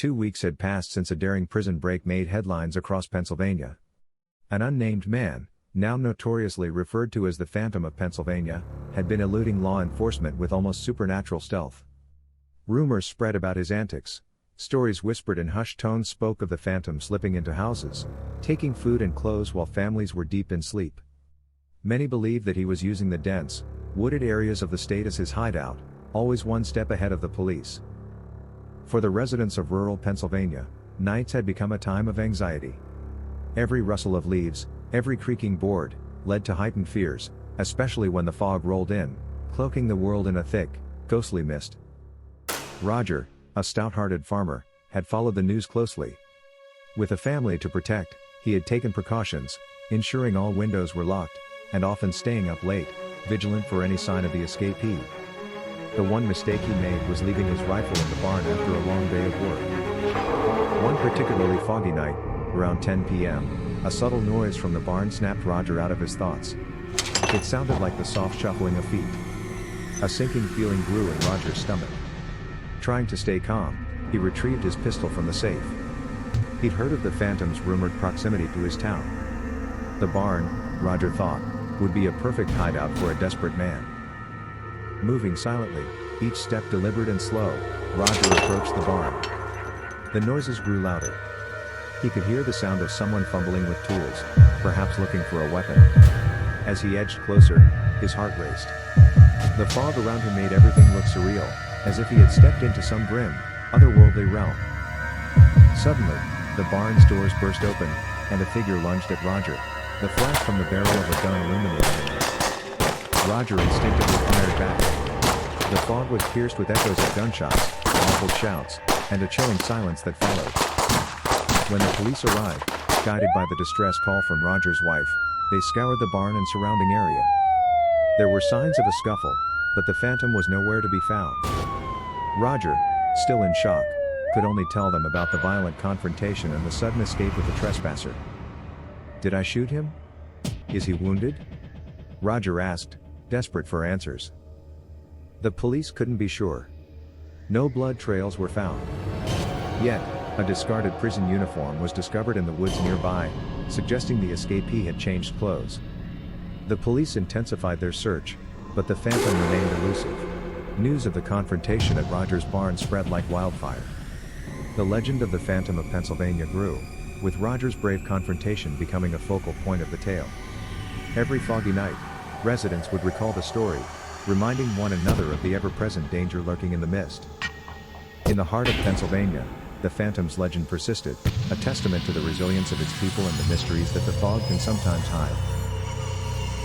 2 weeks had passed since a daring prison break made headlines across Pennsylvania. An unnamed man, now notoriously referred to as the Phantom of Pennsylvania, had been eluding law enforcement with almost supernatural stealth. Rumors spread about his antics. Stories whispered in hushed tones spoke of the Phantom slipping into houses, taking food and clothes while families were deep in sleep. Many believed that he was using the dense, wooded areas of the state as his hideout, always one step ahead of the police. For the residents of rural Pennsylvania, nights had become a time of anxiety. Every rustle of leaves, every creaking board, led to heightened fears, especially when the fog rolled in, cloaking the world in a thick, ghostly mist. Roger, a stout-hearted farmer, had followed the news closely. With a family to protect, he had taken precautions, ensuring all windows were locked, and often staying up late, vigilant for any sign of the escapee. The one mistake he made was leaving his rifle in the barn after a long day of work. One particularly foggy night, around 10 p.m., a subtle noise from the barn snapped Roger out of his thoughts. It sounded like the soft shuffling of feet. A sinking feeling grew in Roger's stomach. Trying to stay calm, he retrieved his pistol from the safe. He'd heard of the Phantom's rumored proximity to his town. The barn, Roger thought, would be a perfect hideout for a desperate man. Moving silently, each step deliberate and slow, Roger approached the barn. The noises grew louder. He could hear the sound of someone fumbling with tools, perhaps looking for a weapon. As he edged closer, his heart raced. The fog around him made everything look surreal, as if he had stepped into some grim, otherworldly realm. Suddenly, the barn's doors burst open, and a figure lunged at Roger, the flash from the barrel of a gun illuminating him. Roger instinctively fired back. The fog was pierced with echoes of gunshots, muffled shouts, and a chilling silence that followed. When the police arrived, guided by the distress call from Roger's wife, they scoured the barn and surrounding area. There were signs of a scuffle, but the Phantom was nowhere to be found. Roger, still in shock, could only tell them about the violent confrontation and the sudden escape of the trespasser. "Did I shoot him? Is he wounded?" Roger asked, desperate for answers. The police couldn't be sure. No blood trails were found. Yet, a discarded prison uniform was discovered in the woods nearby, suggesting the escapee had changed clothes. The police intensified their search, but the Phantom remained elusive. News of the confrontation at Roger's barn spread like wildfire. The legend of the Phantom of Pennsylvania grew, with Roger's brave confrontation becoming a focal point of the tale. Every foggy night, residents would recall the story, reminding one another of the ever-present danger lurking in the mist. In the heart of Pennsylvania, the Phantom's legend persisted, a testament to the resilience of its people and the mysteries that the fog can sometimes hide.